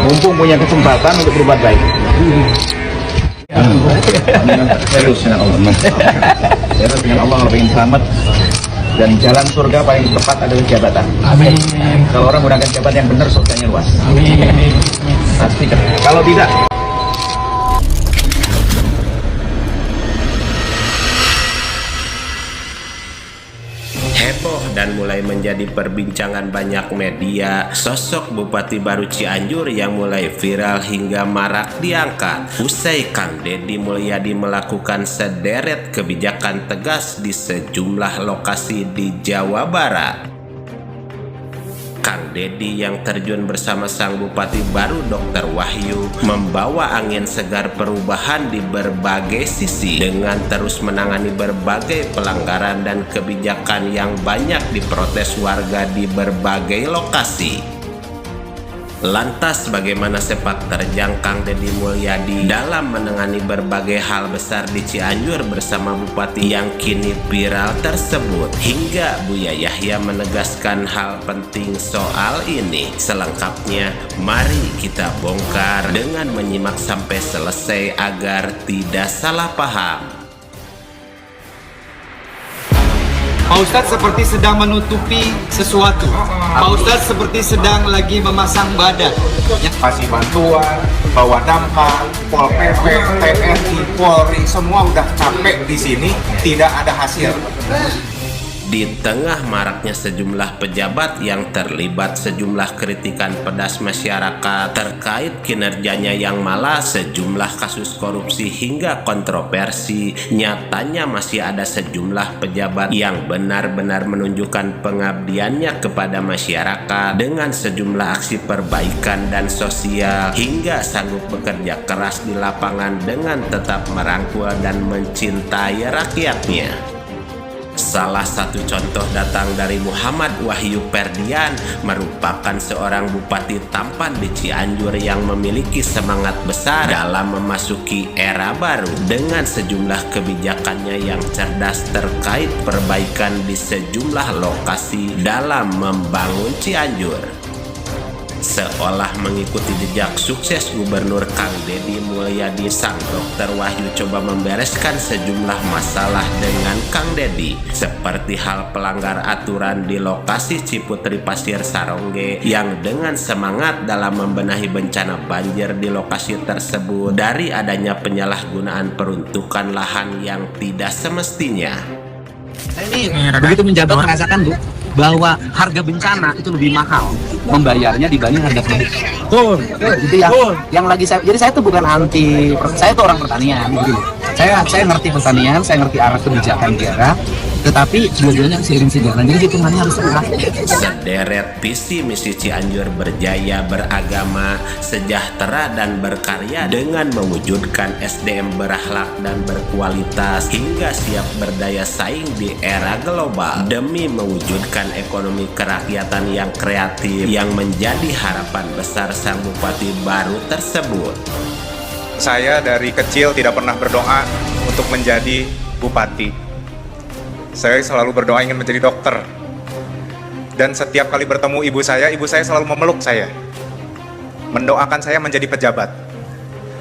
mumpung punya kesempatan untuk berbuat baik. Terus dengan Allah. Terus dengan Allah kalau ingin selamat, dan jalan surga paling tepat adalah jabatan. Amin. Kalau orang menggunakan jabatan yang benar, surganya luas. Amin. Pasti. Kalau tidak, heboh dan mulai menjadi perbincangan banyak media sosok Bupati baru Cianjur yang mulai viral hingga marak diangkat usai Kang Deddy Mulyadi melakukan sederet kebijakan tegas di sejumlah lokasi di Jawa Barat. Kang Deddy yang terjun bersama sang Bupati baru Dr. Wahyu membawa angin segar perubahan di berbagai sisi dengan terus menangani berbagai pelanggaran dan kebijakan yang banyak diprotes warga di berbagai lokasi. Lantas bagaimana sepak terjang Kang Deddy Mulyadi dalam menangani berbagai hal besar di Cianjur bersama Bupati yang kini viral tersebut? Hingga Buya Yahya menegaskan hal penting soal ini. Selengkapnya mari kita bongkar dengan menyimak sampai selesai agar tidak salah paham. Pak Ustadz seperti sedang menutupi sesuatu. Pak Ustadz seperti sedang lagi memasang badan. Kasih bantuan, bawa damkar, Pol PP, TNI, Polri, semua udah capek di sini, tidak ada hasil. Di tengah maraknya sejumlah pejabat yang terlibat sejumlah kritikan pedas masyarakat terkait kinerjanya yang malas, sejumlah kasus korupsi hingga kontroversi, nyatanya masih ada sejumlah pejabat yang benar-benar menunjukkan pengabdiannya kepada masyarakat dengan sejumlah aksi perbaikan dan sosial hingga sanggup bekerja keras di lapangan dengan tetap merangkul dan mencintai rakyatnya. Salah satu contoh datang dari Muhammad Wahyu Perdian, merupakan seorang bupati tampan di Cianjur yang memiliki semangat besar dalam memasuki era baru dengan sejumlah kebijakannya yang cerdas terkait perbaikan di sejumlah lokasi dalam membangun Cianjur. Seolah mengikuti jejak sukses Gubernur Kang Deddy Mulyadi, sang Dr. Wahyu coba membereskan sejumlah masalah dengan Kang Deddy, seperti hal pelanggar aturan di lokasi Ciputri Pasir Sarongge yang dengan semangat dalam membenahi bencana banjir di lokasi tersebut dari adanya penyalahgunaan peruntukan lahan yang tidak semestinya. Ini begitu menjabat merasakan Bu bahwa harga bencana itu lebih mahal membayarnya dibanding harga produk. Betul. Itu yang lagi jadi saya tuh bukan anti, saya tuh orang pertanian gitu. Saya ngerti pertanian, saya ngerti arah kebijakan negara, tetapi dua-duanya seiring sejalan, jadi hitungannya harus berat. Sederet visi misi Cianjur berjaya, beragama, sejahtera dan berkarya dengan mewujudkan SDM berakhlak dan berkualitas hingga siap berdaya saing di era global demi mewujudkan ekonomi kerakyatan yang kreatif yang menjadi harapan besar sang bupati baru tersebut. Saya dari kecil tidak pernah berdoa untuk menjadi bupati. Saya selalu berdoa ingin menjadi dokter. Dan setiap kali bertemu ibu saya selalu memeluk saya, mendoakan saya menjadi pejabat.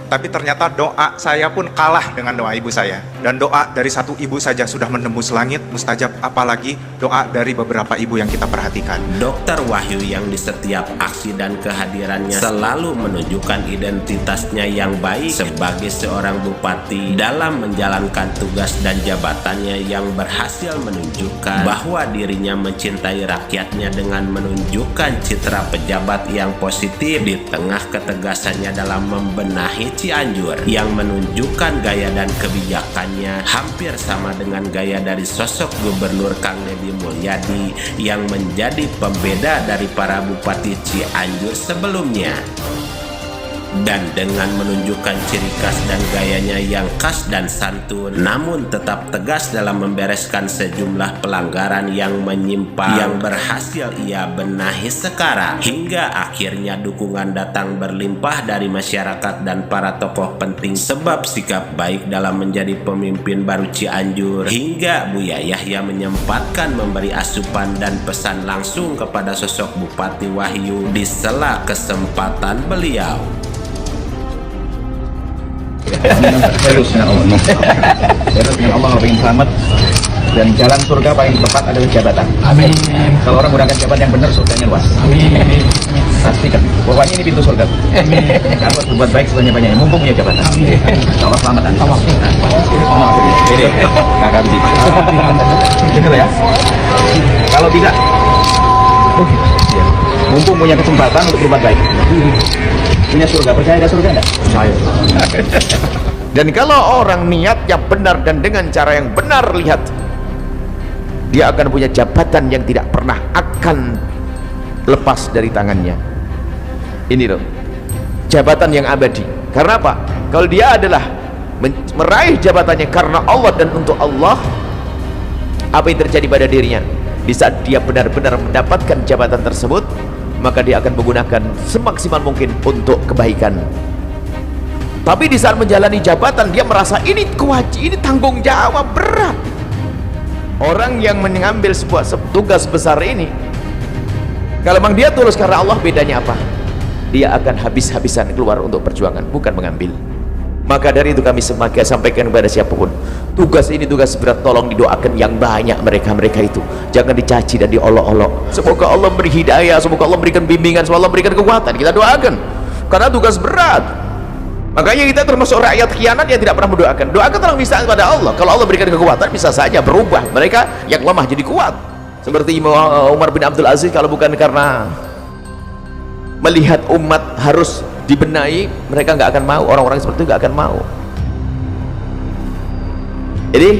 Tapi ternyata doa saya pun kalah dengan doa ibu saya. Dan doa dari satu ibu saja sudah menembus langit, mustajab, apalagi doa dari beberapa ibu yang kita perhatikan. Dr. Wahyu yang di setiap aksi dan kehadirannya selalu menunjukkan identitasnya yang baik sebagai seorang bupati dalam menjalankan tugas dan jabatannya yang berhasil menunjukkan bahwa dirinya mencintai rakyatnya dengan menunjukkan citra pejabat yang positif di tengah ketegasannya dalam membenahi Cianjur yang menunjukkan gaya dan kebijakannya hampir sama dengan gaya dari sosok Gubernur Kang Deddy Mulyadi yang menjadi pembeda dari para bupati Cianjur sebelumnya. Dan dengan menunjukkan ciri khas dan gayanya yang khas dan santun, namun tetap tegas dalam membereskan sejumlah pelanggaran yang menyimpang yang berhasil ia benahi sekarang, hingga akhirnya dukungan datang berlimpah dari masyarakat dan para tokoh penting sebab sikap baik dalam menjadi pemimpin baru Cianjur, hingga Buya Yahya menyempatkan memberi asupan dan pesan langsung kepada sosok Bupati Wahyu di sela kesempatan beliau. Serius dengan Allah. Serius dengan Allah ingin selamat, dan jalan surga paling tepat adalah jabatan. Amin. Kalau orang menggunakan jabatan yang benar, surganya luas. Amin. Pastikan. Pokoknya ini pintu surga. Amin. Kalau berbuat baik sebanyak-banyaknya, mumpung punya jabatan. Amin. Allah selamat. Ini kakak Budi. Dengar ya. Kalau tidak, mumpung punya kesempatan untuk berbuat baik. Punya surga, percaya ada surga enggak? Percaya. Dan kalau orang niatnya benar dan dengan cara yang benar, lihat, dia akan punya jabatan yang tidak pernah akan lepas dari tangannya. Ini loh, jabatan yang abadi. Karena apa? Kalau dia adalah meraih jabatannya karena Allah dan untuk Allah, apa yang terjadi pada dirinya? Di saat dia benar-benar mendapatkan jabatan tersebut, maka dia akan menggunakan semaksimal mungkin untuk kebaikan. Tapi di saat menjalani jabatan, dia merasa ini kewajiban, ini tanggung jawab berat. Orang yang mengambil sebuah tugas besar ini, kalau memang dia tulus karena Allah, bedanya apa? Dia akan habis-habisan keluar untuk perjuangan, bukan mengambil. Maka dari itu kami sampaikan kepada siapapun, tugas ini tugas berat, tolong didoakan yang banyak mereka-mereka itu, jangan dicaci dan diolok-olok. Semoga Allah beri hidayah, semoga Allah berikan bimbingan, semoga Allah berikan kekuatan. Kita doakan karena tugas berat. Makanya kita termasuk rakyat khianat yang tidak pernah mendoakan. Doakan tolong bisa kepada Allah. Kalau Allah berikan kekuatan, bisa saja berubah mereka yang lemah jadi kuat. Seperti Umar bin Abdul Aziz, kalau bukan karena melihat umat harus dibenahi, mereka nggak akan mau. Orang-orang seperti itu nggak akan mau. Jadi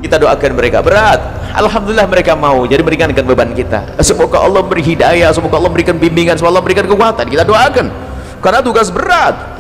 kita doakan mereka berat. Alhamdulillah mereka mau, jadi meringankan beban kita. Semoga Allah beri hidayah, semoga Allah berikan bimbingan, semoga Allah berikan kekuatan. Kita doakan karena tugas berat.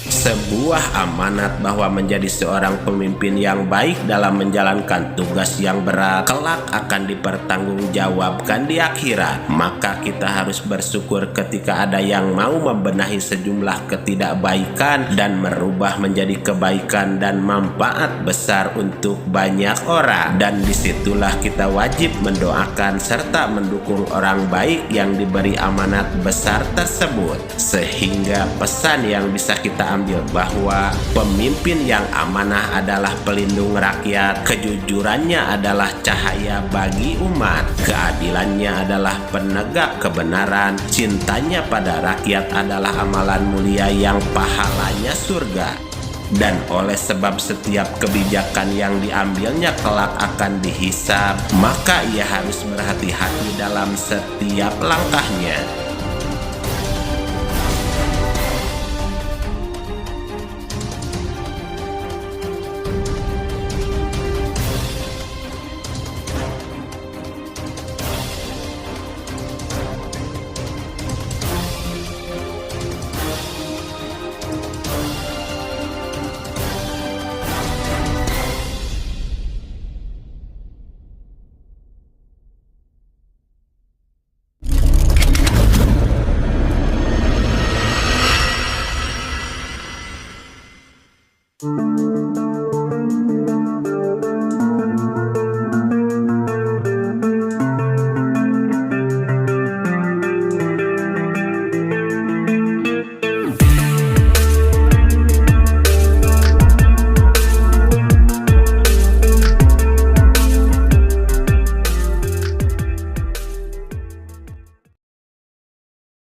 Sebuah amanat bahwa menjadi seorang pemimpin yang baik dalam menjalankan tugas yang berat kelak akan dipertanggungjawabkan di akhirat. Maka kita harus bersyukur ketika ada yang mau membenahi sejumlah ketidakbaikan dan merubah menjadi kebaikan dan manfaat besar untuk banyak orang. Dan disitulah kita wajib mendoakan serta mendukung orang baik yang diberi amanat besar tersebut, sehingga pesan yang bisa kita ambil bahwa pemimpin yang amanah adalah pelindung rakyat, kejujurannya adalah cahaya bagi umat, keadilannya adalah penegak kebenaran, cintanya pada rakyat adalah amalan mulia yang pahalanya surga. Dan oleh sebab setiap kebijakan yang diambilnya kelak akan dihisab, maka ia harus berhati-hati dalam setiap langkahnya.